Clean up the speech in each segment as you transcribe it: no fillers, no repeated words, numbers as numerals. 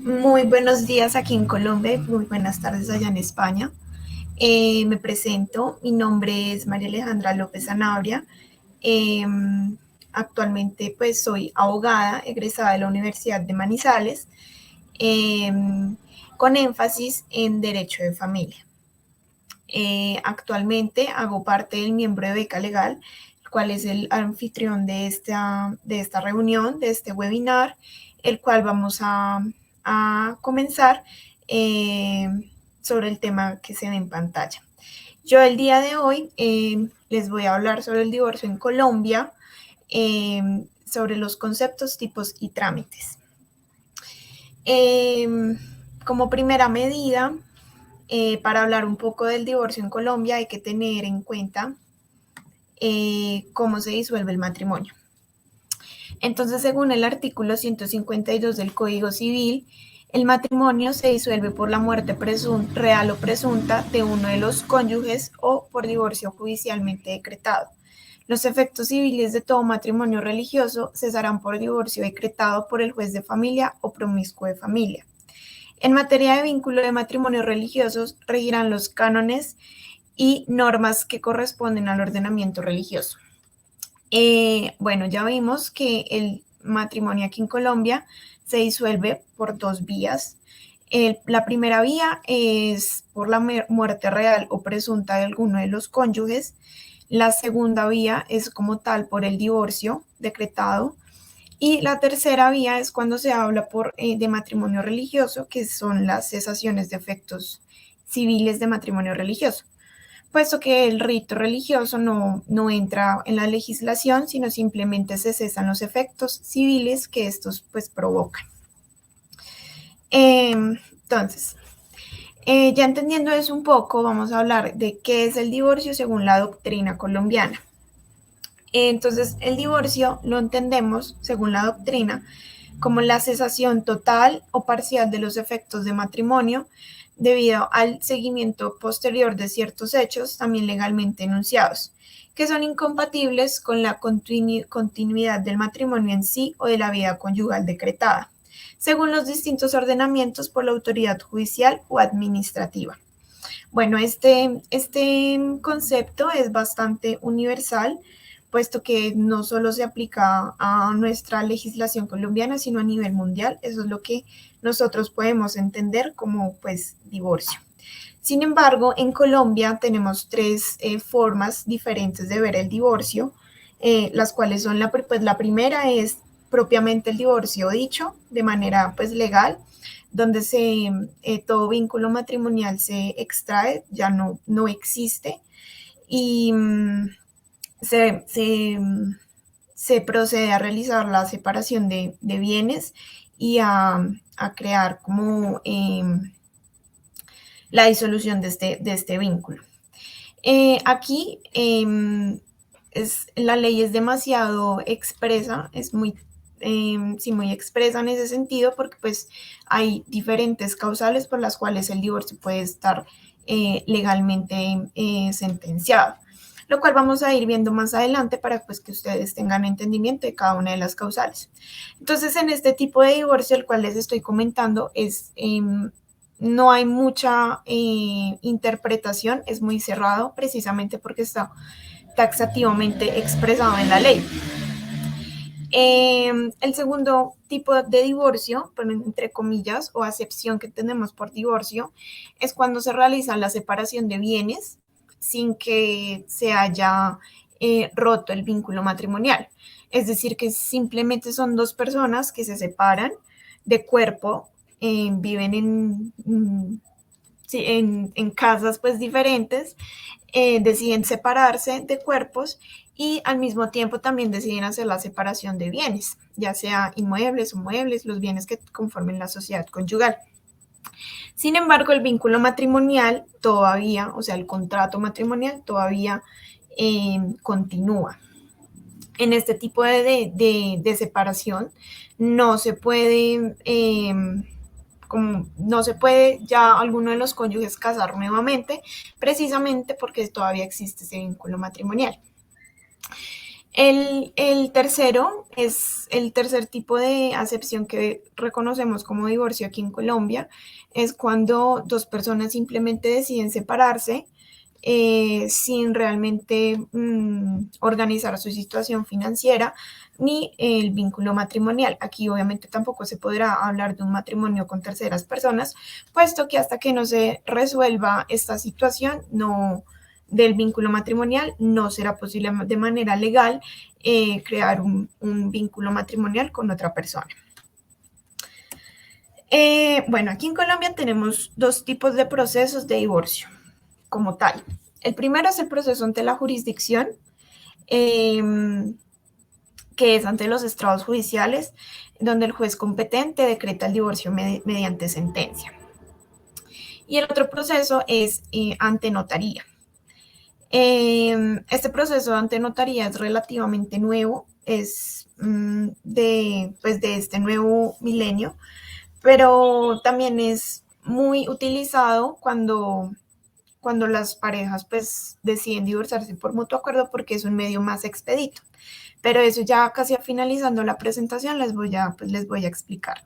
Muy buenos días aquí en Colombia y muy buenas tardes allá en España. Me presento, mi nombre es María Alejandra López Sanabria. Eh, Actualmente pues soy abogada egresada de la Universidad de Manizales, eh, con énfasis en Derecho de Familia. Actualmente hago parte del miembro de Beca Legal, el cual es el anfitrión de esta reunión, de este webinar, el cual vamos a comenzar eh, sobre el tema que se ve en pantalla. Yo el día de hoy les voy a hablar sobre el divorcio en Colombia, sobre los conceptos, tipos y trámites. Como primera medida, para hablar un poco del divorcio en Colombia hay que tener en cuenta cómo se disuelve el matrimonio. Entonces, según el artículo 152 del Código Civil, el matrimonio se disuelve por la muerte real o presunta de uno de los cónyuges o por divorcio judicialmente decretado. Los efectos civiles de todo matrimonio religioso cesarán por divorcio decretado por el juez de familia o promiscuo de familia. En materia de vínculo de matrimonios religiosos, regirán los cánones y normas que corresponden al ordenamiento religioso. Bueno, ya vimos que el matrimonio aquí en Colombia se disuelve por dos vías. La primera vía es por la muerte real o presunta de alguno de los cónyuges. La segunda vía es como tal por el divorcio decretado. Y la tercera vía es cuando se habla de matrimonio religioso, que son las cesaciones de efectos civiles de matrimonio religioso, puesto que el rito religioso no entra en la legislación, sino simplemente se cesan los efectos civiles que estos pues provocan. Entonces, ya entendiendo eso un poco, vamos a hablar de qué es el divorcio según la doctrina colombiana. Entonces, el divorcio lo entendemos, según la doctrina, como la cesación total o parcial de los efectos de matrimonio debido al seguimiento posterior de ciertos hechos también legalmente enunciados, que son incompatibles con la continuidad del matrimonio en sí o de la vida conyugal decretada, según los distintos ordenamientos por la autoridad judicial o administrativa. Bueno, este concepto es bastante universal, puesto que no solo se aplica a nuestra legislación colombiana, sino a nivel mundial. Eso es lo que nosotros podemos entender como pues divorcio. Sin embargo, en Colombia tenemos tres formas diferentes de ver el divorcio, las cuales son la primera es propiamente el divorcio dicho de manera pues legal, donde todo vínculo matrimonial se extrae, ya no existe, y se, se, se, procede a realizar la separación de bienes y a crear como la disolución de este vínculo. Aquí la ley es demasiado expresa, es sí, muy expresa en ese sentido, porque pues hay diferentes causales por las cuales el divorcio puede estar legalmente sentenciado, lo cual vamos a ir viendo más adelante para pues que ustedes tengan entendimiento de cada una de las causales. Entonces, en este tipo de divorcio, el cual les estoy comentando, no hay mucha interpretación, es muy cerrado precisamente porque está taxativamente expresado en la ley. El segundo tipo de divorcio, entre comillas, o acepción que tenemos por divorcio, es cuando se realiza la separación de bienes sin que se haya roto el vínculo matrimonial. Es decir, que simplemente son dos personas que se separan de cuerpo, viven en casas pues diferentes, deciden separarse de cuerpos y al mismo tiempo también deciden hacer la separación de bienes, ya sea inmuebles o muebles, los bienes que conformen la sociedad conyugal. Sin embargo, el vínculo matrimonial todavía, o sea, el contrato matrimonial todavía continúa. En este tipo de separación no se puede, como no se puede ya alguno de los cónyuges casar nuevamente, precisamente porque todavía existe ese vínculo matrimonial. El tercero es el tercer tipo de acepción que reconocemos como divorcio aquí en Colombia, es cuando dos personas simplemente deciden separarse sin realmente organizar su situación financiera ni el vínculo matrimonial. Aquí obviamente tampoco se podrá hablar de un matrimonio con terceras personas, puesto que hasta que no se resuelva esta situación del vínculo matrimonial, no será posible de manera legal crear un vínculo matrimonial con otra persona. Bueno, aquí en Colombia tenemos dos tipos de procesos de divorcio como tal. El primero es el proceso ante la jurisdicción, eh, que es ante los estrados judiciales, donde el juez competente decreta el divorcio mediante sentencia. Y el otro proceso es ante notaría. Este proceso ante notaría es relativamente nuevo, es pues de este nuevo milenio, pero también es muy utilizado cuando las parejas pues deciden divorciarse por mutuo acuerdo porque es un medio más expedito. Pero eso ya casi finalizando la presentación les voy a explicar.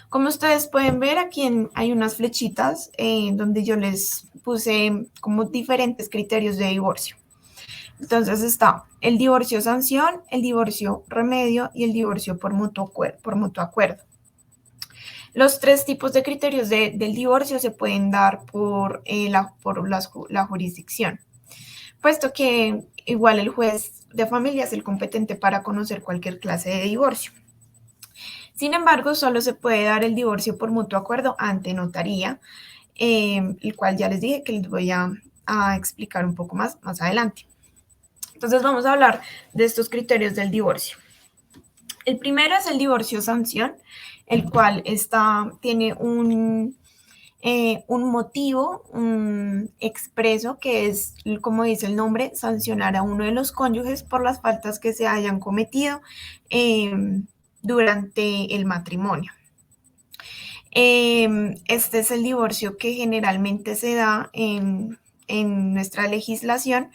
Como ustedes pueden ver, aquí hay unas flechitas donde yo les puse como diferentes criterios de divorcio. Entonces está el divorcio sanción, el divorcio remedio y el divorcio por mutuo acuerdo. Los tres tipos de criterios del divorcio se pueden dar por la jurisdicción, puesto que igual el juez de familia es el competente para conocer cualquier clase de divorcio. Sin embargo, solo se puede dar el divorcio por mutuo acuerdo ante notaría, el cual ya les dije que les voy a explicar un poco más adelante. Entonces vamos a hablar de estos criterios del divorcio. El primero es el divorcio sanción, el cual tiene un motivo expreso que es, como dice el nombre, sancionar a uno de los cónyuges por las faltas que se hayan cometido durante el matrimonio. Este es el divorcio que generalmente se da en nuestra legislación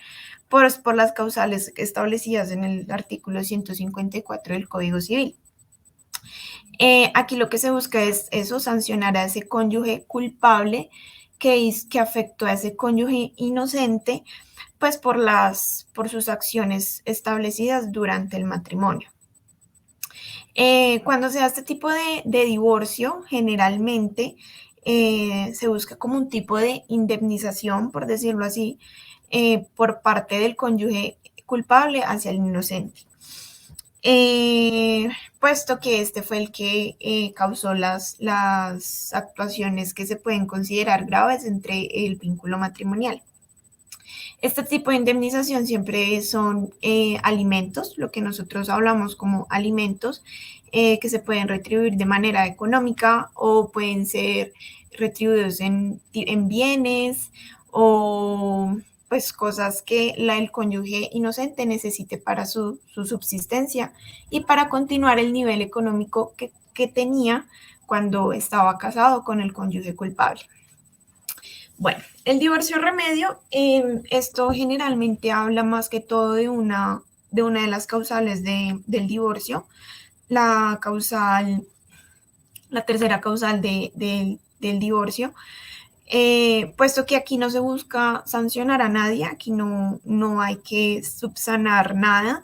por las causales establecidas en el artículo 154 del Código Civil. Aquí lo que se busca es eso, sancionar a ese cónyuge culpable que afectó a ese cónyuge inocente, pues por sus acciones establecidas durante el matrimonio. Cuando se da este tipo de divorcio, generalmente se busca como un tipo de indemnización, por decirlo así, por parte del cónyuge culpable hacia el inocente. Puesto que este fue el que causó las actuaciones que se pueden considerar graves entre el vínculo matrimonial. Este tipo de indemnización siempre son alimentos, lo que nosotros hablamos como alimentos, que se pueden retribuir de manera económica o pueden ser retribuidos en bienes o pues cosas que el cónyuge inocente necesite para su subsistencia y para continuar el nivel económico que tenía cuando estaba casado con el cónyuge culpable. Bueno, el divorcio remedio, esto generalmente habla más que todo de una de las causales del divorcio, la tercera causal del divorcio, puesto que aquí no se busca sancionar a nadie, aquí no hay que subsanar nada,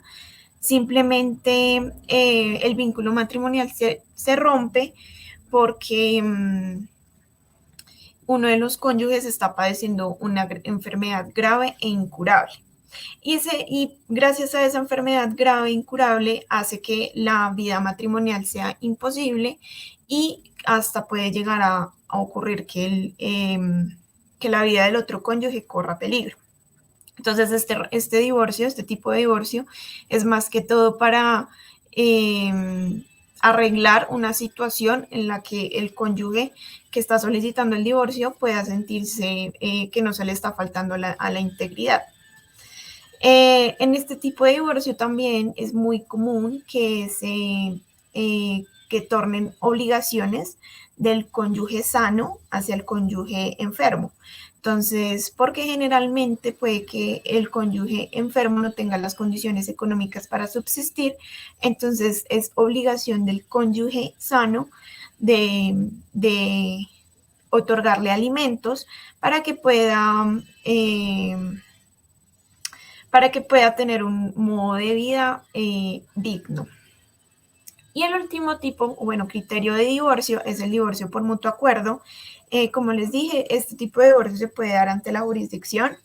simplemente el vínculo matrimonial se rompe porque uno de los cónyuges está padeciendo una enfermedad grave e incurable. Y gracias a esa enfermedad grave e incurable hace que la vida matrimonial sea imposible y hasta puede llegar a ocurrir que la vida del otro cónyuge corra peligro. Entonces, este tipo de divorcio, es más que todo para arreglar una situación en la que el cónyuge que está solicitando el divorcio pueda sentirse que no se le está faltando a la integridad. En este tipo de divorcio también es muy común que tornen obligaciones del cónyuge sano hacia el cónyuge enfermo. Entonces, porque generalmente puede que el cónyuge enfermo no tenga las condiciones económicas para subsistir, entonces es obligación del cónyuge sano de otorgarle alimentos para que para que pueda tener un modo de vida digno. Y el último tipo, bueno, criterio de divorcio es el divorcio por mutuo acuerdo. Como les dije, este tipo de divorcio se puede dar ante la jurisdicción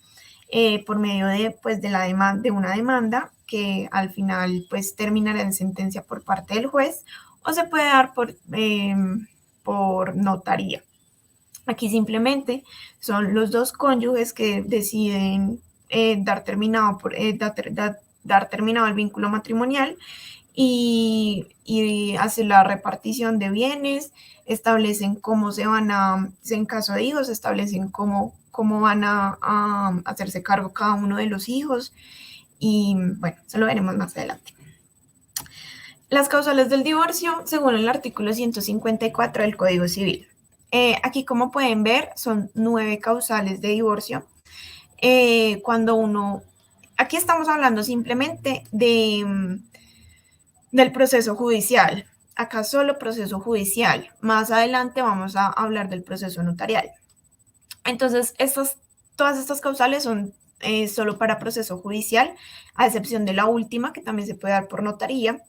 por medio de, pues, de una demanda que al final pues, terminará en sentencia por parte del juez o se puede dar por notaría. Aquí simplemente son los dos cónyuges que deciden dar terminado el vínculo matrimonial y hacer la repartición de bienes, establecen cómo se van en caso de hijos, establecen cómo van a hacerse cargo cada uno de los hijos y bueno, eso lo veremos más adelante. Las causales del divorcio, según el artículo 154 del Código Civil. Aquí, como pueden ver, son 9 causales de divorcio. Aquí estamos hablando simplemente del proceso judicial. Acá solo proceso judicial. Más adelante vamos a hablar del proceso notarial. Entonces, todas estas causales son solo para proceso judicial, a excepción de la última, que también se puede dar por notaría.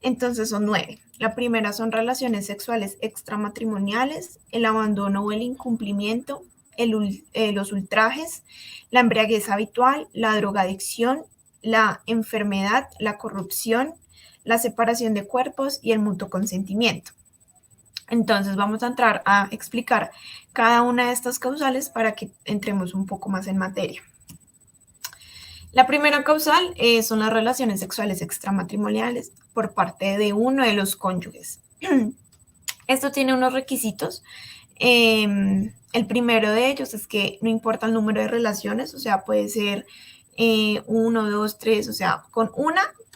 Entonces son 9. La primera son relaciones sexuales extramatrimoniales, el abandono o el incumplimiento, los ultrajes, la embriaguez habitual, la drogadicción, la enfermedad, la corrupción, la separación de cuerpos y el mutuo consentimiento. Entonces vamos a entrar a explicar cada una de estas causales para que entremos un poco más en materia. La primera causal son las relaciones sexuales extramatrimoniales por parte de uno de los cónyuges. Esto tiene unos requisitos. El primero de ellos es que no importa el número de relaciones, o sea, puede ser 1, 2, 3, o sea, con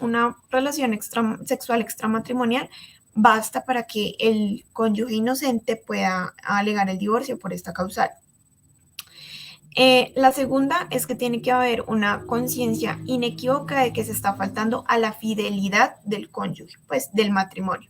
una relación sexual extramatrimonial basta para que el cónyuge inocente pueda alegar el divorcio por esta causal. La segunda es que tiene que haber una conciencia inequívoca de que se está faltando a la fidelidad del cónyuge, pues del matrimonio.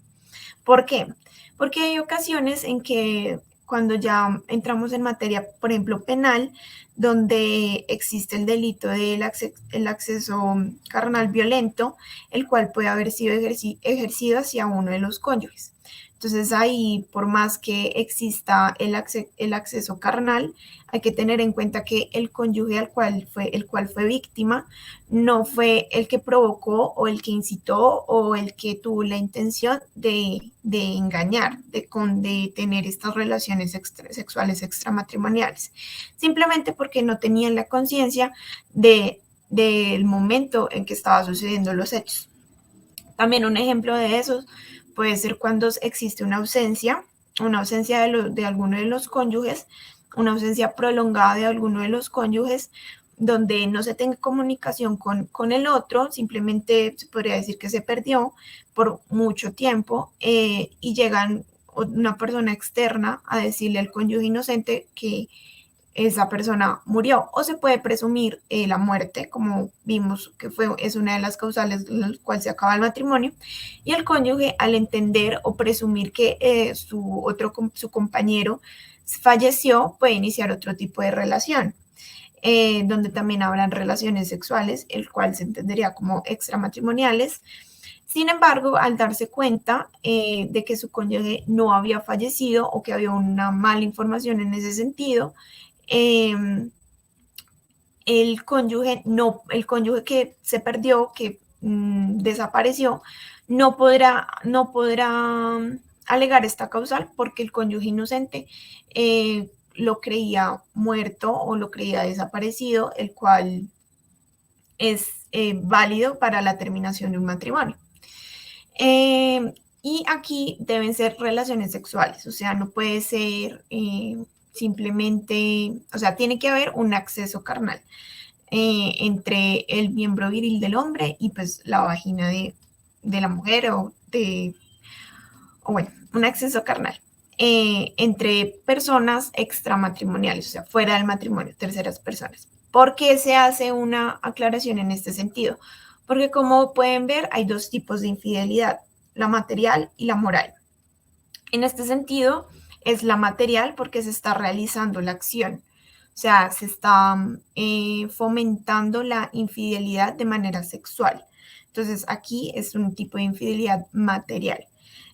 ¿Por qué? Porque hay ocasiones en que cuando ya entramos en materia, por ejemplo, penal, donde existe el delito del acceso carnal violento, el cual puede haber sido ejercido hacia uno de los cónyuges. Entonces ahí, por más que exista el acceso carnal, hay que tener en cuenta que el cónyuge el cual fue víctima no fue el que provocó o el que incitó o el que tuvo la intención de engañar, de tener estas relaciones sexuales extramatrimoniales, simplemente porque no tenían la conciencia del momento en que estaban sucediendo los hechos. También un ejemplo de eso puede ser cuando existe una ausencia de alguno de los cónyuges, una ausencia prolongada de alguno de los cónyuges, donde no se tenga comunicación con el otro, simplemente se podría decir que se perdió por mucho tiempo y llegan una persona externa a decirle al cónyuge inocente que esa persona murió o se puede presumir la muerte, como vimos que es una de las causales en las cuales se acaba el matrimonio, y el cónyuge al entender o presumir que su compañero falleció puede iniciar otro tipo de relación, donde también habrán relaciones sexuales, el cual se entendería como extramatrimoniales. Sin embargo, al darse cuenta de que su cónyuge no había fallecido o que había una mala información en ese sentido, el cónyuge que se perdió, que desapareció, no podrá alegar esta causal porque el cónyuge inocente lo creía muerto o lo creía desaparecido, el cual es válido para la terminación de un matrimonio. Y aquí deben ser relaciones sexuales, o sea, no puede ser simplemente, o sea, tiene que haber un acceso carnal. entre el miembro viril del hombre y pues la vagina de la mujer o bueno, un acceso carnal entre personas extramatrimoniales, o sea, fuera del matrimonio, terceras personas. ¿Por qué se hace una aclaración en este sentido? Porque como pueden ver, hay dos tipos de infidelidad, la material y la moral. En este sentido, es la material porque se está realizando la acción, o sea, se está fomentando la infidelidad de manera sexual. Entonces, aquí es un tipo de infidelidad material.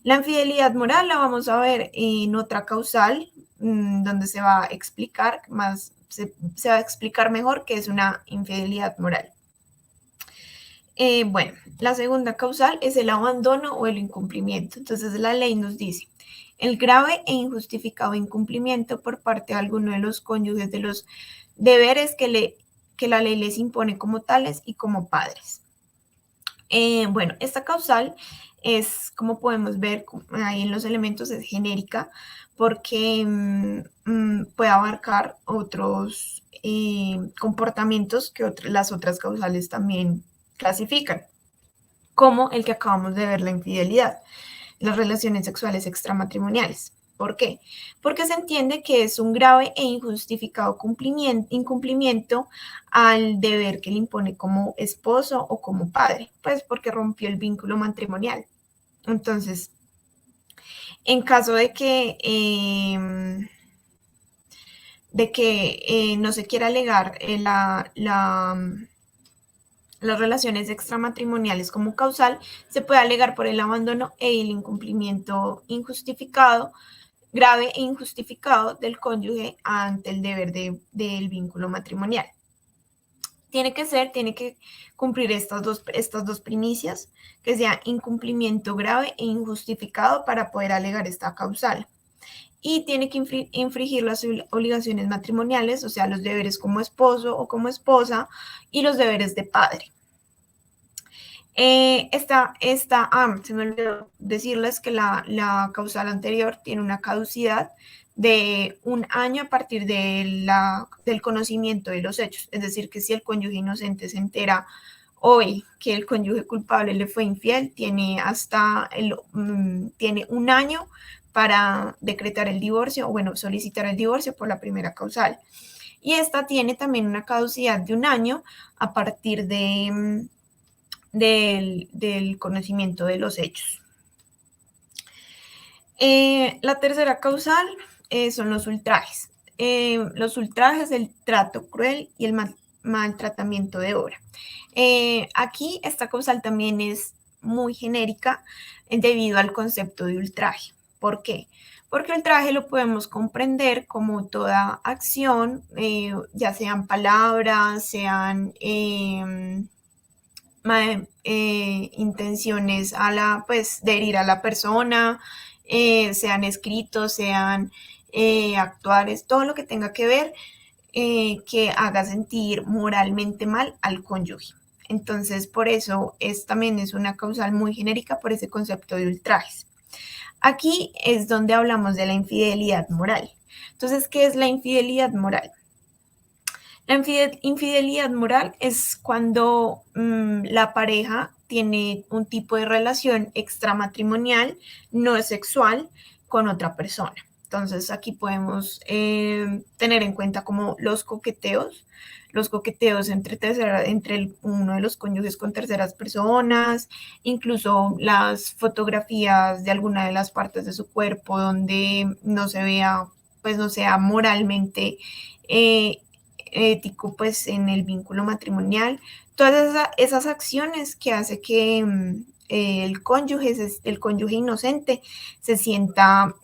La infidelidad moral la vamos a ver en otra causal, donde se va a explicar más, se va a explicar mejor qué es una infidelidad moral. Bueno, la segunda causal es el abandono o el incumplimiento. Entonces la ley nos dice, el grave e injustificado incumplimiento por parte de alguno de los cónyuges de los deberes que la ley les impone como tales y como padres. Bueno, esta causal es, como podemos ver ahí en los elementos, es genérica porque puede abarcar otros comportamientos que las otras causales también clasifican, como el que acabamos de ver, la infidelidad, las relaciones sexuales extramatrimoniales. ¿Por qué? Porque se entiende que es un grave e injustificado incumplimiento al deber que le impone como esposo o como padre, pues porque rompió el vínculo matrimonial. Entonces, en caso de que no se quiera alegar las relaciones extramatrimoniales como causal, se puede alegar por el abandono e el incumplimiento injustificado, grave e injustificado del cónyuge ante el deber del vínculo matrimonial. Tiene que cumplir estas dos primicias, que sea incumplimiento grave e injustificado para poder alegar esta causal. Y tiene que infringir las obligaciones matrimoniales, o sea, los deberes como esposo o como esposa y los deberes de padre. Se me olvidó decirles que la causal anterior tiene una caducidad de 1 año a partir del conocimiento de los hechos. Es decir, que si el cónyuge inocente se entera hoy que el cónyuge culpable le fue infiel, tiene tiene 1 año para decretar el divorcio o, bueno, solicitar el divorcio por la primera causal. Y esta tiene también una caducidad de 1 año a partir del conocimiento de los hechos. La tercera causal son los ultrajes. Los ultrajes, el trato cruel y el maltratamiento de obra. Aquí esta causal también es muy genérica debido al concepto de ultraje. ¿Por qué? Porque el ultraje lo podemos comprender como toda acción, ya sean palabras, sean intenciones pues, de herir a la persona, sean escritos, sean actuales, todo lo que tenga que ver que haga sentir moralmente mal al cónyuge. Entonces, por eso también es una causal muy genérica por ese concepto de ultrajes. Aquí es donde hablamos de la infidelidad moral. Entonces, ¿qué es la infidelidad moral? La infidelidad moral es cuando la pareja tiene un tipo de relación extramatrimonial, no sexual, con otra persona. Entonces aquí podemos tener en cuenta como los coqueteos entre uno de los cónyuges con terceras personas, incluso las fotografías de alguna de las partes de su cuerpo donde no se vea, pues no sea moralmente ético pues en el vínculo matrimonial, todas esas acciones que hace que el cónyuge inocente se sienta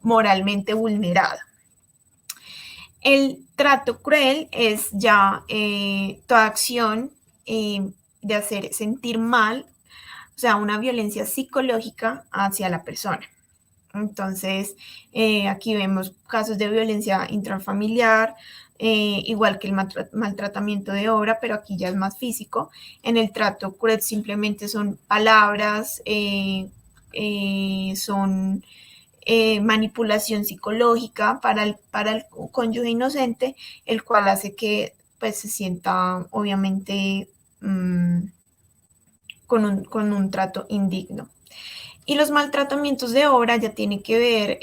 moralmente vulnerado. El trato cruel es ya toda acción de hacer sentir mal, o sea, una violencia psicológica hacia la persona. Entonces, aquí vemos casos de violencia intrafamiliar, igual que el maltratamiento de obra, pero aquí ya es más físico. En el trato cruel simplemente son palabras, son manipulación psicológica para el cónyuge inocente, el cual hace que pues se sienta obviamente con un trato indigno. Y los maltratamientos de obra ya tienen que ver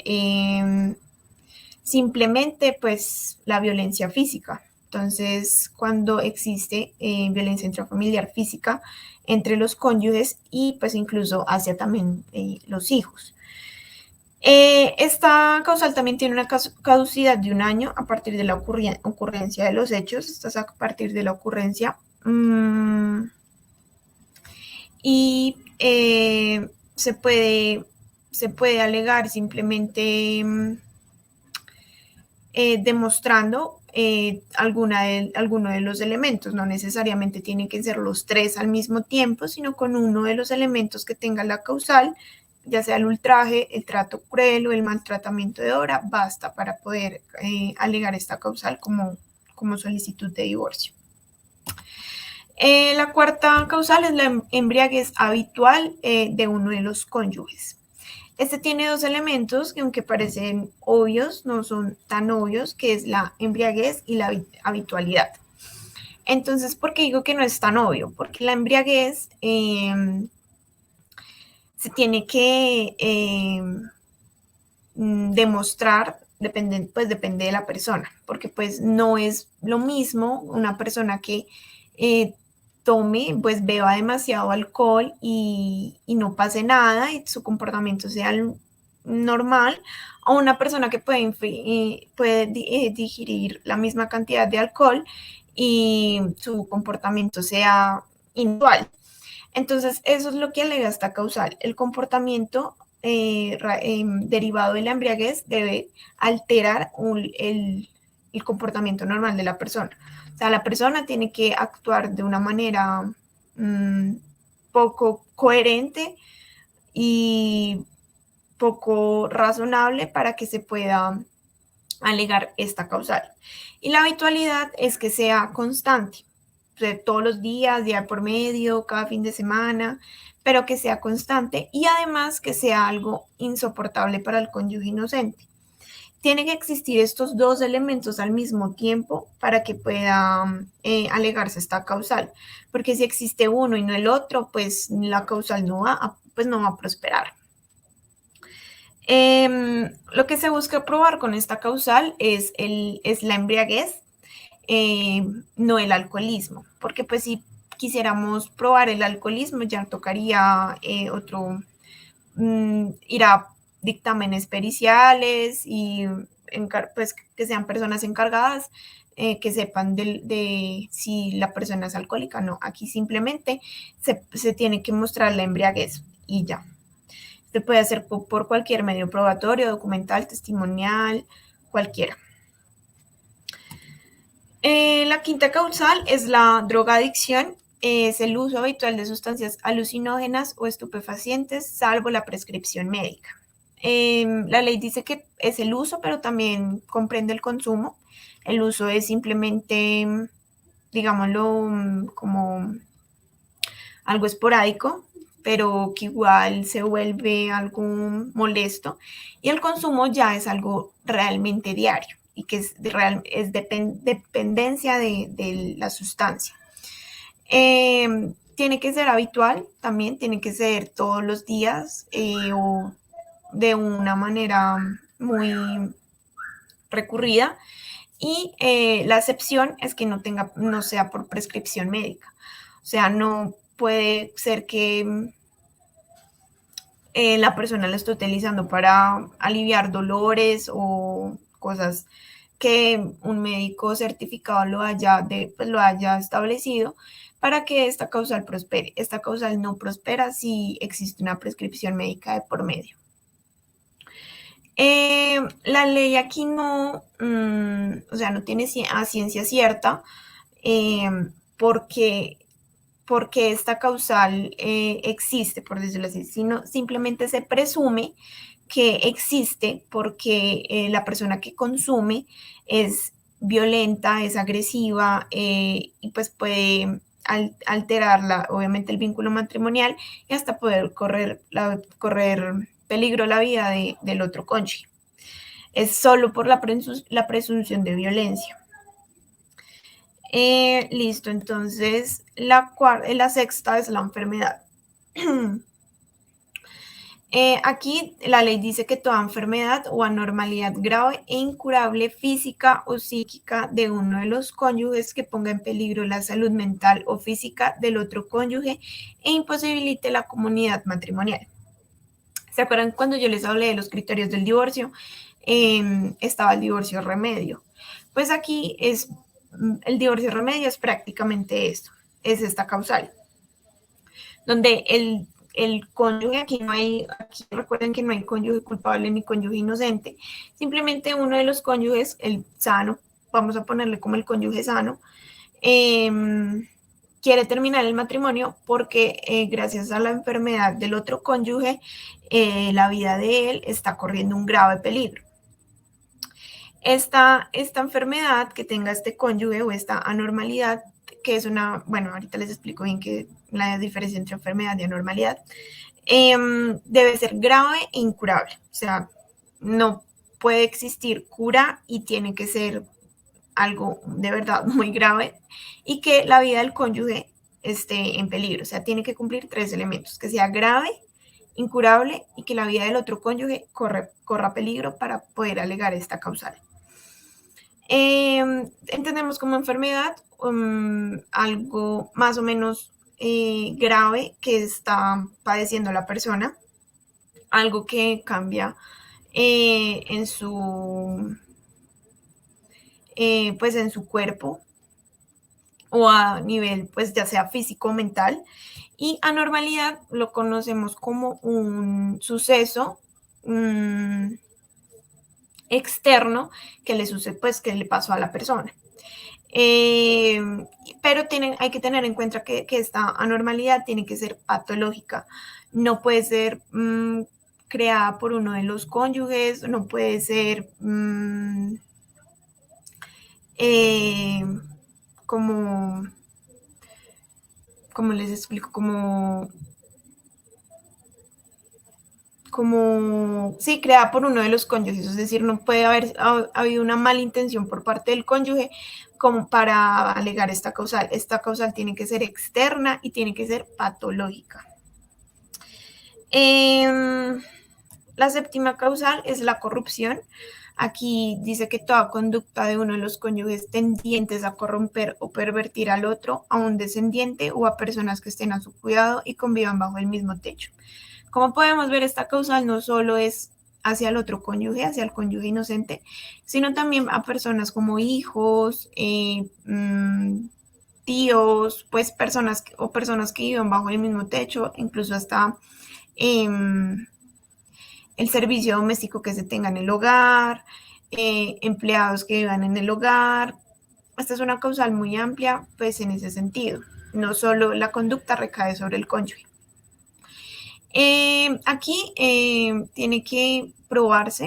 simplemente pues la violencia física. Entonces, cuando existe violencia intrafamiliar física entre los cónyuges y pues incluso hacia también los hijos. Esta causal también tiene una caducidad de 1 año a partir de la ocurrencia de los hechos. Esta es a partir de la ocurrencia. Y se puede alegar simplemente demostrando alguno de los elementos. No necesariamente tienen que ser los 3 al mismo tiempo, sino con uno de los elementos que tenga la causal, ya sea el ultraje, el trato cruel o el maltratamiento de obra, basta para poder alegar esta causal como solicitud de divorcio. La cuarta causal es la embriaguez habitual de uno de los cónyuges. Este tiene 2 elementos que, aunque parecen obvios, no son tan obvios, que es la embriaguez y la habitualidad. Entonces, ¿por qué digo que no es tan obvio? Porque la embriaguez se tiene que demostrar, depende de la persona, porque pues no es lo mismo una persona que tome, pues beba demasiado alcohol y no pase nada y su comportamiento sea normal, a una persona que puede digerir la misma cantidad de alcohol y su comportamiento sea inusual. Entonces, eso es lo que alega esta causal. El comportamiento derivado de la embriaguez debe alterar el comportamiento normal de la persona. O sea, la persona tiene que actuar de una manera poco coherente y poco razonable para que se pueda alegar esta causal. Y la habitualidad es que sea constante, de todos los días, día por medio, cada fin de semana, pero que sea constante y además que sea algo insoportable para el cónyuge inocente. Tienen que existir estos 2 elementos al mismo tiempo para que pueda alegarse esta causal, porque si existe uno y no el otro, pues la causal no va a prosperar. Lo que se busca probar con esta causal es la embriaguez, no el alcoholismo, porque pues si quisiéramos probar el alcoholismo ya tocaría ir a dictámenes periciales y pues que sean personas encargadas que sepan de si la persona es alcohólica o no. Aquí simplemente se tiene que mostrar la embriaguez y ya. Se puede hacer por cualquier medio probatorio, documental, testimonial, cualquiera. La quinta causal es la drogadicción. Es el uso habitual de sustancias alucinógenas o estupefacientes, salvo la prescripción médica. La ley dice que es el uso, pero también comprende el consumo. El uso es simplemente, digámoslo, como algo esporádico, pero que igual se vuelve algo molesto. Y el consumo ya es algo realmente diario y que es dependencia de la sustancia. Tiene que ser habitual también, tiene que ser todos los días o de una manera muy recurrida. Y la excepción es que no sea por prescripción médica. O sea, no puede ser que la persona lo esté utilizando para aliviar dolores o cosas que un médico certificado lo haya establecido para que esta causal prospere. Esta causal no prospera si existe una prescripción médica de por medio. La ley aquí no tiene a ciencia cierta porque esta causal existe, por decirlo así, sino simplemente se presume que existe porque la persona que consume es violenta, es agresiva y pues puede alterar obviamente el vínculo matrimonial y hasta poder correr peligro la vida del otro cónyuge. Es solo por la presunción de violencia. Listo, entonces la sexta es la enfermedad. Aquí la ley dice que toda enfermedad o anormalidad grave e incurable física o psíquica de uno de los cónyuges que ponga en peligro la salud mental o física del otro cónyuge e imposibilite la comunidad matrimonial. ¿Se acuerdan cuando yo les hablé de los criterios del divorcio? Estaba el divorcio remedio. Pues aquí el divorcio remedio es prácticamente esto, es esta causal, donde el cónyuge, aquí recuerden que no hay cónyuge culpable ni cónyuge inocente, simplemente uno de los cónyuges, el sano, vamos a ponerle como el cónyuge sano, eh, quiere terminar el matrimonio porque gracias a la enfermedad del otro cónyuge, la vida de él está corriendo un grave peligro. Esta enfermedad que tenga este cónyuge o esta anormalidad, que es bueno, ahorita les explico bien la diferencia entre enfermedad y anormalidad, debe ser grave e incurable. O sea, no puede existir cura y tiene que ser algo de verdad muy grave y que la vida del cónyuge esté en peligro. O sea, tiene que cumplir 3 elementos, que sea grave, incurable y que la vida del otro cónyuge corra peligro para poder alegar esta causal. Entendemos como enfermedad algo más o menos grave que está padeciendo la persona, algo que cambia en su pues en su cuerpo o a nivel pues ya sea físico o mental, y anormalidad lo conocemos como un suceso externo que le sucede, pues que le pasó a la persona. Pero hay que tener en cuenta que esta anormalidad tiene que ser patológica, no puede ser creada por uno de los cónyuges, no puede ser como, ¿cómo les explico? Sí, creada por uno de los cónyuges, es decir, no puede haber habido una mala intención por parte del cónyuge como para alegar esta causal. Esta causal tiene que ser externa y tiene que ser patológica. La séptima causal es la corrupción. Aquí dice que toda conducta de uno de los cónyuges tendientes a corromper o pervertir al otro, a un descendiente o a personas que estén a su cuidado y convivan bajo el mismo techo. Como podemos ver, esta causal no solo es hacia el otro cónyuge, hacia el cónyuge inocente, sino también a personas como hijos, tíos, pues personas que viven bajo el mismo techo, incluso hasta el servicio doméstico que se tenga en el hogar, empleados que vivan en el hogar. Esta es una causal muy amplia, pues en ese sentido. No solo la conducta recae sobre el cónyuge. Aquí tiene que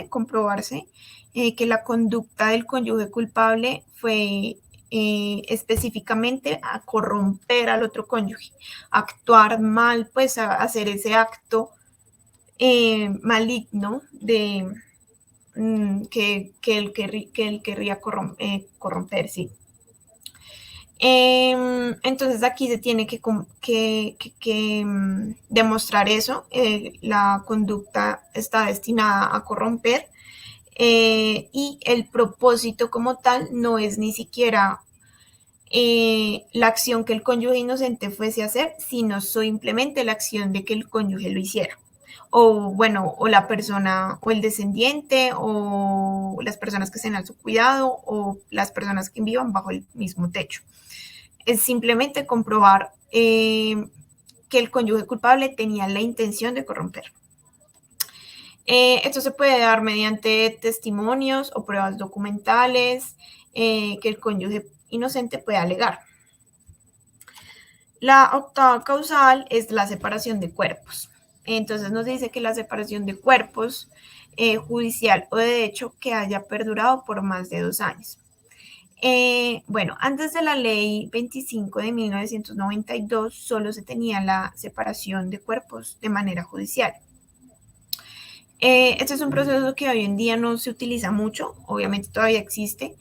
comprobarse que la conducta del cónyuge culpable fue específicamente a corromper al otro cónyuge, actuar mal, pues a hacer ese acto maligno de que él querría corromper, sí. Entonces aquí se tiene que demostrar eso, la conducta está destinada a corromper y el propósito como tal no es ni siquiera la acción que el cónyuge inocente fuese a hacer, sino simplemente la acción de que el cónyuge lo hiciera. O bueno, o la persona, o el descendiente, o las personas que estén a su cuidado, o las personas que vivan bajo el mismo techo. Es simplemente comprobar que el cónyuge culpable tenía la intención de corromper. Esto se puede dar mediante testimonios o pruebas documentales que el cónyuge inocente puede alegar. La octava causal es la separación de cuerpos. Entonces nos dice que la separación de cuerpos judicial o de hecho que haya perdurado por más de 2 años. Bueno, antes de la ley 25 de 1992 solo se tenía la separación de cuerpos de manera judicial. Este es un proceso que hoy en día no se utiliza mucho, obviamente todavía existe,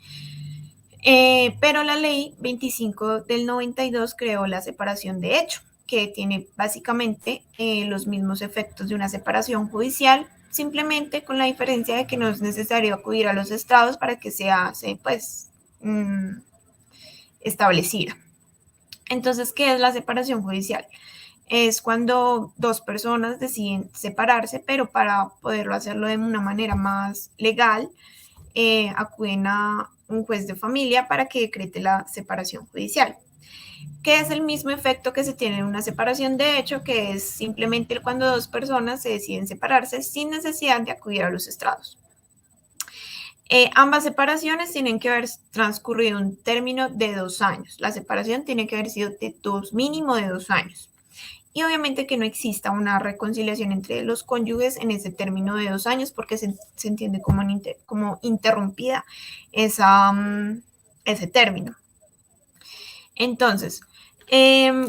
Pero la ley 25 del 92 creó la separación de hecho, que tiene básicamente los mismos efectos de una separación judicial, simplemente con la diferencia de que no es necesario acudir a los estrados para que sea pues, establecida. Entonces, ¿qué es la separación judicial? Es cuando dos personas deciden separarse, pero para poderlo hacerlo de una manera más legal, acuden a un juez de familia para que decrete la separación judicial, que es el mismo efecto que se tiene en una separación de hecho, que es simplemente cuando dos personas se deciden separarse sin necesidad de acudir a los estrados. Ambas separaciones tienen que haber transcurrido un término de 2 años. La separación tiene que haber sido de mínimo de 2 años. Y obviamente que no exista una reconciliación entre los cónyuges en ese término de 2 años porque se entiende como interrumpida ese término. Entonces,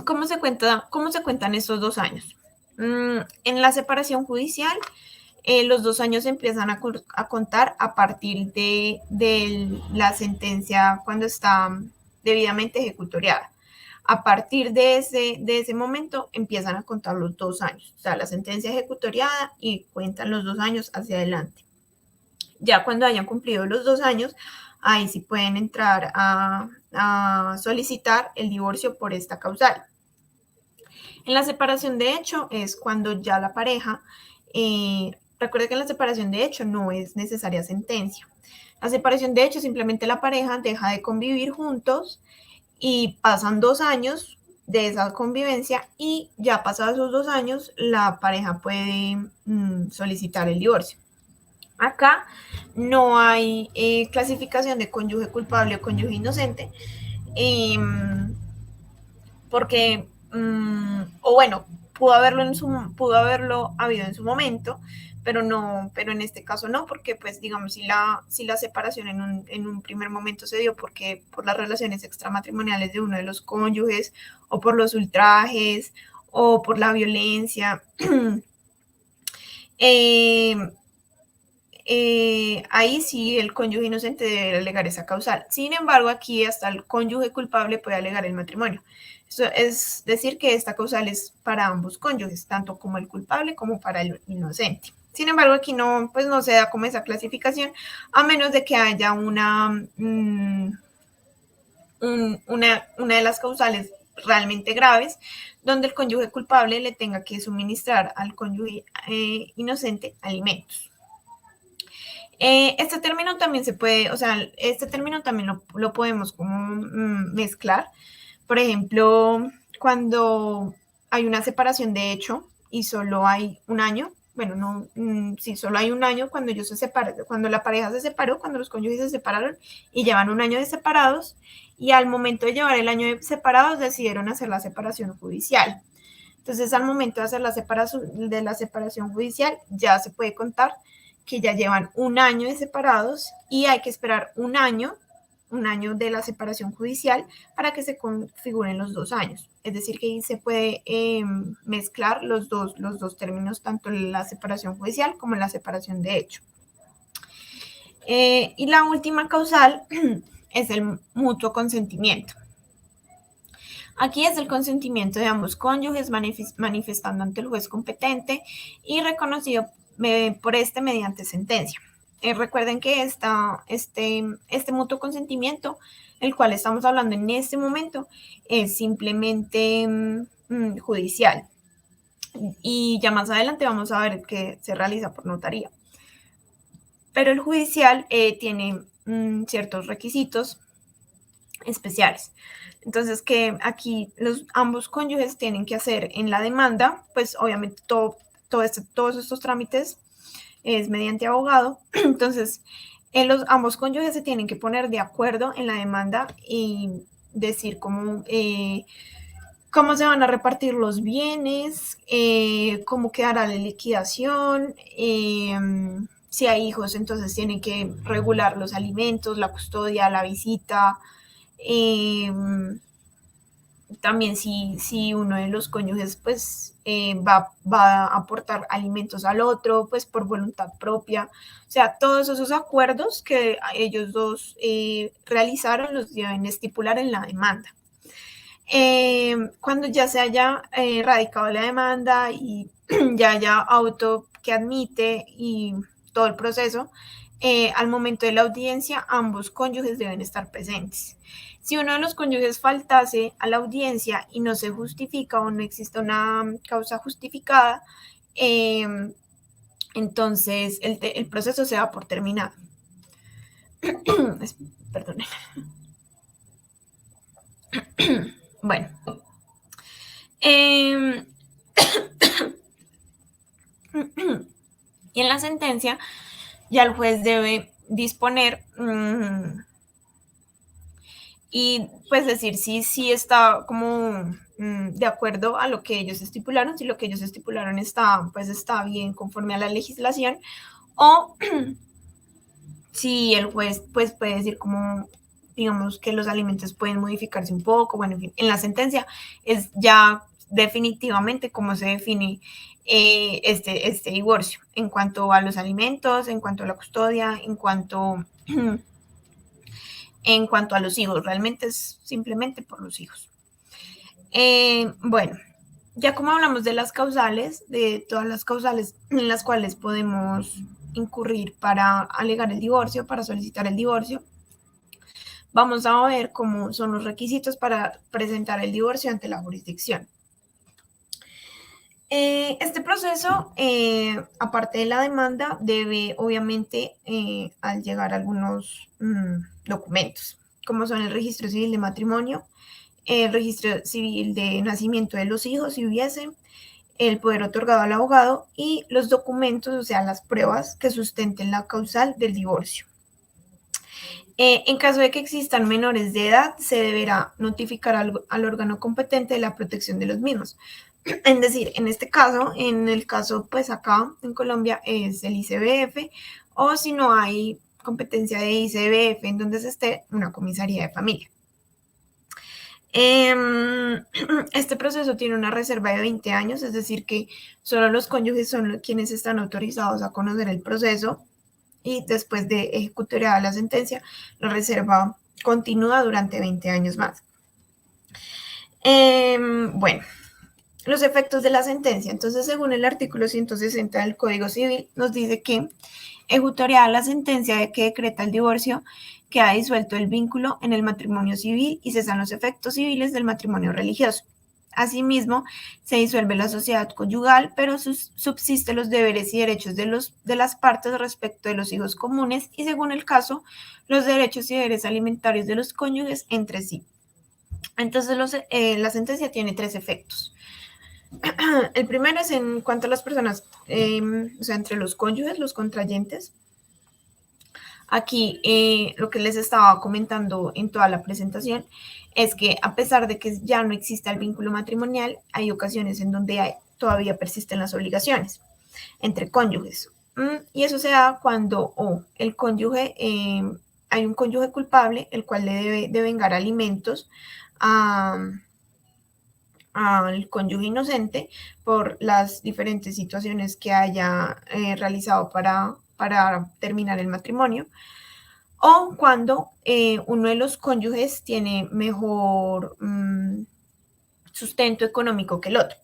¿cómo se cuentan estos 2 años? En la separación judicial, los 2 años empiezan a contar a partir de la sentencia cuando está debidamente ejecutoriada. A partir de ese momento empiezan a contar los 2 años, o sea, la sentencia ejecutoriada y cuentan los 2 años hacia adelante. Ya cuando hayan cumplido los 2 años, ahí sí pueden entrar a solicitar el divorcio por esta causal. En la separación de hecho es cuando ya la pareja, recuerde que en la separación de hecho no es necesaria sentencia. La separación de hecho simplemente la pareja deja de convivir juntos y pasan 2 años de esa convivencia y ya pasados esos 2 años la pareja puede solicitar el divorcio. Acá no hay clasificación de cónyuge culpable o cónyuge inocente, porque, o bueno, pudo haberlo habido en su momento, pero en este caso no, porque pues digamos, si la separación en un primer momento se dio porque por las relaciones extramatrimoniales de uno de los cónyuges, o por los ultrajes, o por la violencia, ahí sí el cónyuge inocente debe alegar esa causal. Sin embargo, aquí hasta el cónyuge culpable puede alegar el matrimonio. Eso es decir, que esta causal es para ambos cónyuges, tanto como el culpable como para el inocente. Sin embargo, aquí no, pues no se da como esa clasificación, a menos de que haya una de las causales realmente graves, donde el cónyuge culpable le tenga que suministrar al cónyuge inocente alimentos. Este término también se puede, o sea, este término también lo podemos como mezclar. Por ejemplo, cuando hay una separación de hecho y solo hay un año, bueno, no, sí, solo hay un año cuando ellos se separan, cuando la pareja se separó, cuando los cónyuges se separaron y llevan un año de separados, y al momento de llevar el año de separados decidieron hacer la separación judicial. Entonces, al momento de hacer la separación judicial, ya se puede contar que ya llevan un año de separados y hay que esperar un año de la separación judicial para que se configuren los 2 años. Es decir, que ahí se puede mezclar los dos términos, tanto la separación judicial como la separación de hecho. Y la última causal es el mutuo consentimiento. Aquí es el consentimiento de ambos cónyuges manifestando ante el juez competente y reconocido por este mediante sentencia. Recuerden que este mutuo consentimiento, el cual estamos hablando en este momento, es simplemente judicial. Y ya más adelante vamos a ver que se realiza por notaría. Pero el judicial tiene ciertos requisitos especiales. Entonces, que aquí ambos cónyuges tienen que hacer en la demanda, pues obviamente todos estos trámites es mediante abogado. Entonces, ambos cónyuges se tienen que poner de acuerdo en la demanda y decir cómo se van a repartir los bienes, cómo quedará la liquidación, si hay hijos, entonces tienen que regular los alimentos, la custodia, la visita, también si uno de los cónyuges pues va a aportar alimentos al otro pues por voluntad propia. O sea, todos esos acuerdos que ellos dos realizaron los deben estipular en la demanda. Cuando ya se haya radicado la demanda y ya haya auto que admite y todo el proceso, al momento de la audiencia ambos cónyuges deben estar presentes. Si uno de los cónyuges faltase a la audiencia y no se justifica o no existe una causa justificada, entonces el proceso se da por terminado. Perdón. Bueno. Y en la sentencia ya el juez debe disponer y pues decir si está como de acuerdo a lo que ellos estipularon, si lo que ellos estipularon está bien conforme a la legislación, o si el juez pues puede decir como, digamos, que los alimentos pueden modificarse un poco. Bueno, en fin, en la sentencia es ya definitivamente cómo se define este divorcio en cuanto a los alimentos, en cuanto a la custodia, en cuanto a los hijos. Realmente es simplemente por los hijos. Bueno, ya como hablamos de las causales, de todas las causales en las cuales podemos incurrir para alegar el divorcio, para solicitar el divorcio, vamos a ver cómo son los requisitos para presentar el divorcio ante la jurisdicción. Este proceso, aparte de la demanda, debe obviamente al llegar algunos documentos, como son el registro civil de matrimonio, el registro civil de nacimiento de los hijos, si hubiese, el poder otorgado al abogado y los documentos, o sea, las pruebas que sustenten la causal del divorcio. En caso de que existan menores de edad, se deberá notificar al órgano competente de la protección de los mismos. Es decir, en este caso, en el caso pues acá en Colombia es el ICBF, o si no hay competencia de ICBF en donde se esté, una comisaría de familia. Este proceso tiene una reserva de 20 años, es decir que solo los cónyuges son quienes están autorizados a conocer el proceso, y después de ejecutoriada la sentencia, la reserva continúa durante 20 años más. Bueno, los efectos de la sentencia. Entonces, según el artículo 160 del Código Civil, nos dice que ejecutoriada la sentencia de que decreta el divorcio, queda disuelto el vínculo en el matrimonio civil y cesan los efectos civiles del matrimonio religioso. Asimismo, se disuelve la sociedad conyugal, pero subsisten los deberes y derechos de las partes respecto de los hijos comunes y, según el caso, los derechos y deberes alimentarios de los cónyuges entre sí. Entonces, la sentencia tiene 3 efectos. El primero es en cuanto a las personas, o sea, entre los cónyuges, los contrayentes. Aquí lo que les estaba comentando en toda la presentación es que a pesar de que ya no exista el vínculo matrimonial, hay ocasiones en donde todavía persisten las obligaciones entre cónyuges. Y eso se da cuando el cónyuge, hay un cónyuge culpable, el cual le debe devengar alimentos al cónyuge inocente por las diferentes situaciones que haya realizado para terminar el matrimonio, o cuando uno de los cónyuges tiene mejor sustento económico que el otro.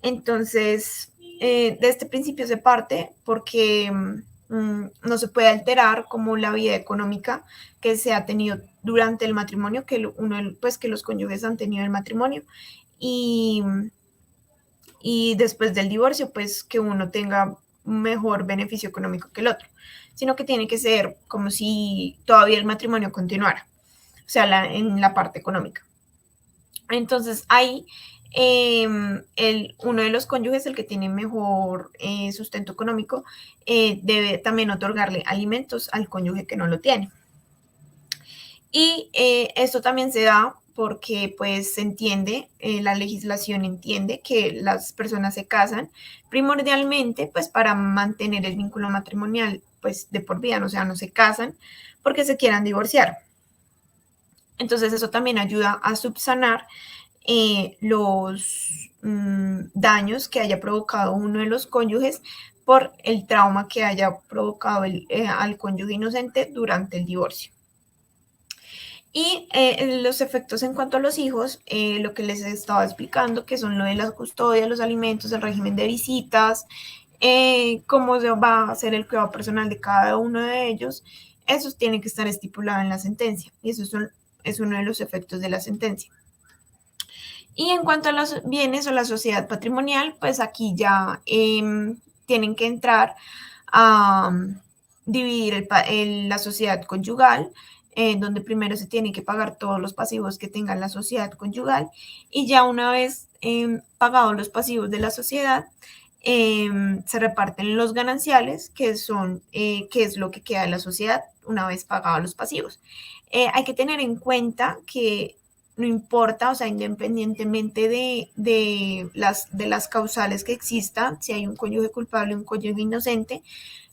Entonces, de este principio se parte porque no se puede alterar como la vida económica que se ha tenido durante el matrimonio, que los cónyuges han tenido el matrimonio, y después del divorcio, pues que uno tenga un mejor beneficio económico que el otro, sino que tiene que ser como si todavía el matrimonio continuara, o sea, en la parte económica. Entonces ahí uno de los cónyuges, el que tiene mejor sustento económico, debe también otorgarle alimentos al cónyuge que no lo tiene. Y esto también se da porque pues se entiende, la legislación entiende que las personas se casan primordialmente pues para mantener el vínculo matrimonial pues de por vida, o sea, no se casan porque se quieran divorciar. Entonces eso también ayuda a subsanar los daños que haya provocado uno de los cónyuges por el trauma que haya provocado al cónyuge inocente durante el divorcio. Y los efectos en cuanto a los hijos, lo que les estaba explicando, que son lo de la custodia, los alimentos, el régimen de visitas, cómo se va a hacer el cuidado personal de cada uno de ellos, eso tiene que estar estipulado en la sentencia. Y eso es uno de los efectos de la sentencia. Y en cuanto a los bienes o la sociedad patrimonial, pues aquí ya tienen que entrar a dividir la sociedad conyugal, donde primero se tienen que pagar todos los pasivos que tenga la sociedad conyugal, y ya una vez pagados los pasivos de la sociedad, se reparten los gananciales, que es lo que queda de la sociedad una vez pagados los pasivos. Hay que tener en cuenta que no importa, o sea, independientemente de las causales que existan, si hay un cónyuge culpable o un cónyuge inocente,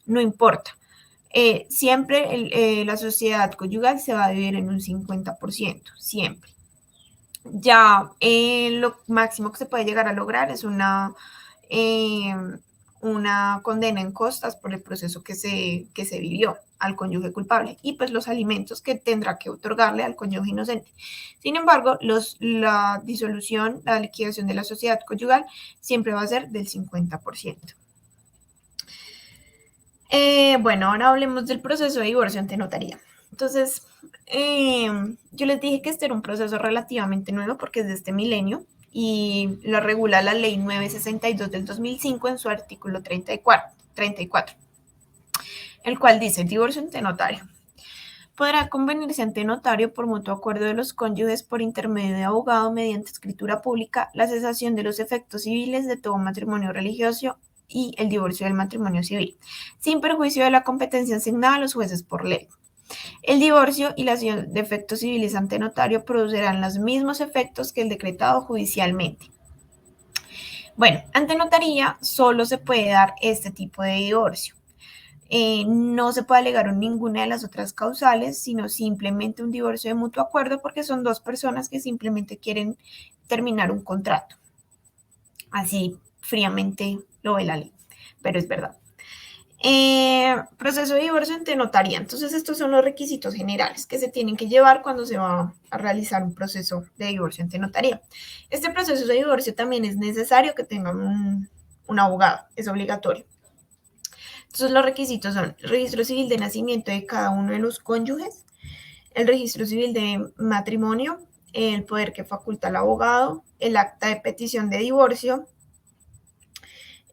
no importa. Siempre la sociedad conyugal se va a dividir en un 50%, siempre. Ya lo máximo que se puede llegar a lograr es una condena en costas por el proceso que se vivió al cónyuge culpable y pues los alimentos que tendrá que otorgarle al cónyuge inocente. Sin embargo, la disolución, la liquidación de la sociedad conyugal siempre va a ser del 50%. Bueno, ahora hablemos del proceso de divorcio ante notaría. Entonces, yo les dije que este era un proceso relativamente nuevo porque es de este milenio y lo regula la ley 962 del 2005 en su artículo 34, el cual dice: divorcio ante notario. Podrá convenirse ante notario por mutuo acuerdo de los cónyuges por intermedio de abogado mediante escritura pública la cesación de los efectos civiles de todo matrimonio religioso y el divorcio del matrimonio civil, sin perjuicio de la competencia asignada a los jueces por ley. El divorcio y la acción de efectos civiles ante notario produrán los mismos efectos que el decretado judicialmente. Bueno, ante notaría solo se puede dar este tipo de divorcio. No se puede alegar ninguna de las otras causales, sino simplemente un divorcio de mutuo acuerdo porque son dos personas que simplemente quieren terminar un contrato. Así fríamente lo ve la ley, pero es verdad. Proceso de divorcio ante notaría. Entonces, estos son los requisitos generales que se tienen que llevar cuando se va a realizar un proceso de divorcio ante notaría. Este proceso de divorcio también es necesario que tenga un abogado, es obligatorio. Entonces, los requisitos son el registro civil de nacimiento de cada uno de los cónyuges, el registro civil de matrimonio, el poder que faculta al abogado, el acta de petición de divorcio,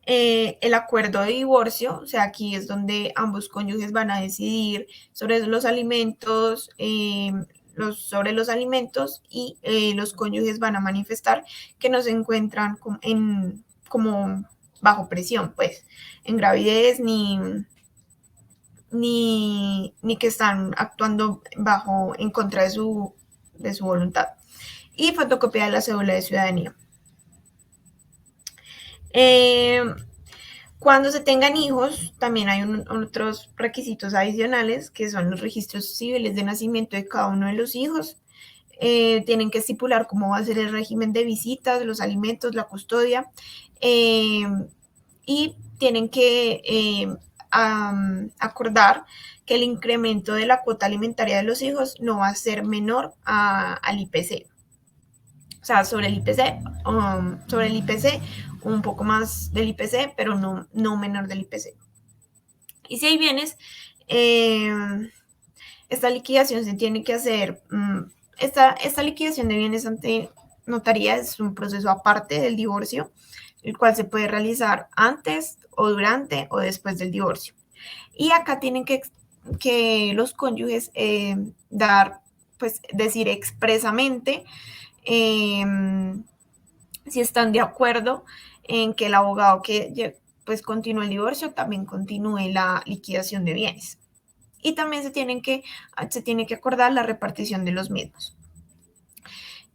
el acuerdo de divorcio, o sea, aquí es donde ambos cónyuges van a decidir sobre los alimentos, y los cónyuges van a manifestar que no se encuentran como bajo presión, pues, en gravidez ni que están actuando en contra de su voluntad. Y fotocopia de la cédula de ciudadanía. Cuando se tengan hijos, también hay otros requisitos adicionales, que son los registros civiles de nacimiento de cada uno de los hijos. Tienen que estipular cómo va a ser el régimen de visitas, los alimentos, la custodia, y tienen que acordar que el incremento de la cuota alimentaria de los hijos no va a ser menor al IPC. O sea, sobre el IPC, un poco más del IPC, pero no menor del IPC. Y si hay bienes, esta liquidación se tiene que hacer. Esta liquidación de bienes ante notaría es un proceso aparte del divorcio, el cual se puede realizar antes o durante o después del divorcio. Y acá tienen que los cónyuges decir expresamente si están de acuerdo en que el abogado que pues continúe el divorcio también continúe la liquidación de bienes. Y también se tiene que acordar la repartición de los mismos.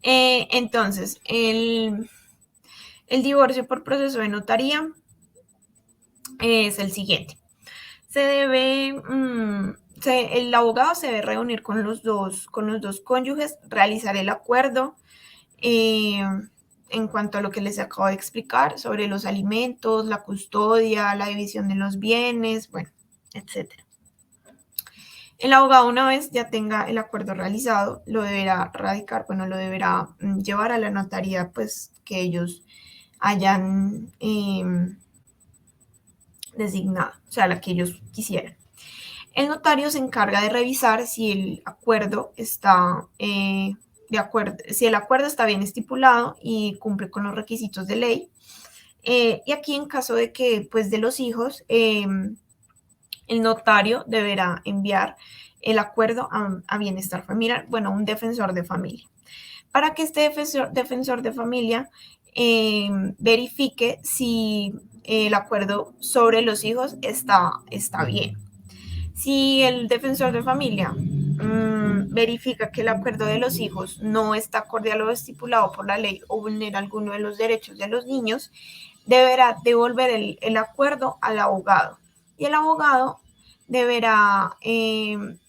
Entonces, el divorcio por proceso de notaría es el siguiente. El abogado se debe reunir con los dos cónyuges, realizar el acuerdo, eh, en cuanto a lo que les acabo de explicar sobre los alimentos, la custodia, la división de los bienes, bueno, etcétera. El abogado, una vez ya tenga el acuerdo realizado, lo deberá radicar, bueno, lo deberá llevar a la notaría, pues que ellos hayan designado, o sea, la que ellos quisieran. El notario se encarga de revisar si el acuerdo está de acuerdo, si el acuerdo está bien estipulado y cumple con los requisitos de ley. Y aquí, en caso de que, pues, de los hijos, el notario deberá enviar el acuerdo a bienestar familiar, bueno, un defensor de familia, para que este defensor de familia verifique si el acuerdo sobre los hijos está bien. Si el defensor de familia verifica que el acuerdo de los hijos no está acorde a lo estipulado por la ley o vulnera alguno de los derechos de los niños, deberá devolver el acuerdo al abogado. Y el abogado deberá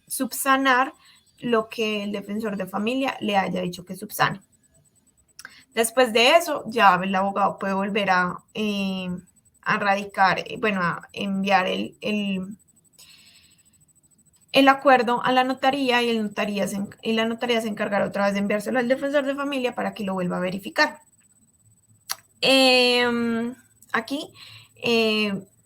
subsanar lo que el defensor de familia le haya dicho que subsane. Después de eso, ya el abogado puede volver a radicar, bueno, a enviar el acuerdo a la notaría, y la notaría se encargará otra vez de enviárselo al defensor de familia para que lo vuelva a verificar. Aquí,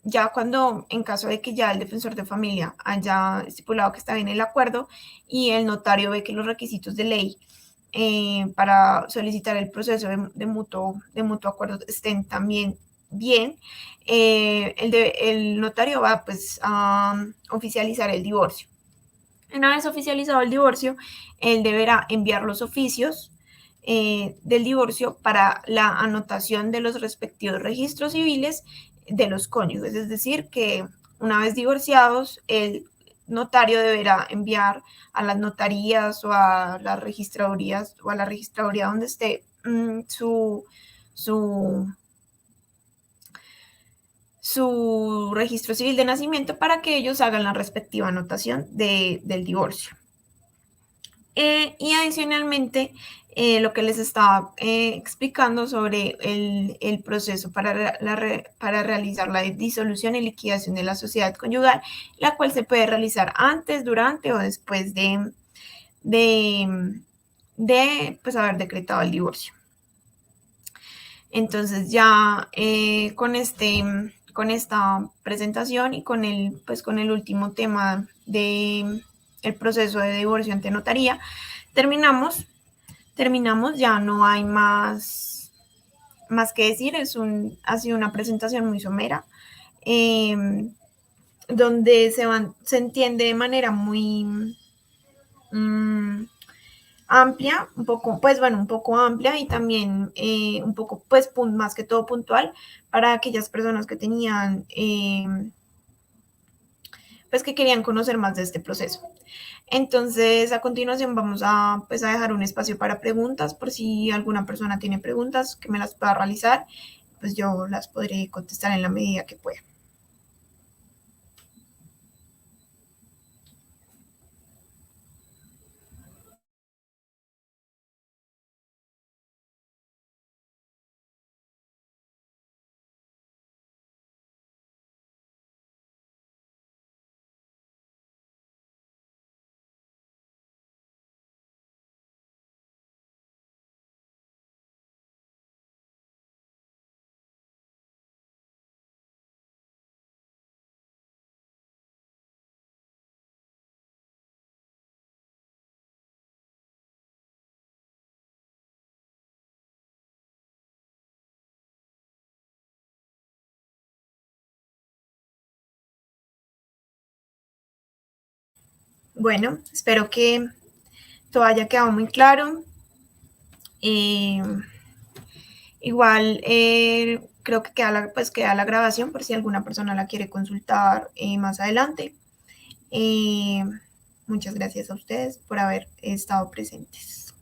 ya cuando, en caso de que ya el defensor de familia haya estipulado que está bien el acuerdo y el notario ve que los requisitos de ley para solicitar el proceso de mutuo acuerdo estén también bien, el notario va, pues, a oficializar el divorcio. Una vez oficializado el divorcio, él deberá enviar los oficios del divorcio para la anotación de los respectivos registros civiles de los cónyuges. Es decir, que una vez divorciados, el notario deberá enviar a las notarías o a las registradurías o a la registraduría donde esté su registro civil de nacimiento, para que ellos hagan la respectiva anotación del divorcio. Y adicionalmente, lo que les estaba explicando sobre el proceso para realizar la disolución y liquidación de la sociedad conyugal, la cual se puede realizar antes, durante o después de pues, haber decretado el divorcio. Entonces, ya con esta presentación y con el último tema de el proceso de divorcio ante notaría, terminamos, ya no hay más que decir. Ha sido una presentación muy somera, donde se entiende de manera muy amplia, un poco amplia, y también un poco, pues, más que todo puntual para aquellas personas que tenían, pues, que querían conocer más de este proceso. Entonces, a continuación vamos a dejar un espacio para preguntas, por si alguna persona tiene preguntas que me las pueda realizar, pues yo las podré contestar en la medida que pueda. Bueno, espero que todo haya quedado muy claro. Igual, creo que queda la grabación por si alguna persona la quiere consultar más adelante. Muchas gracias a ustedes por haber estado presentes.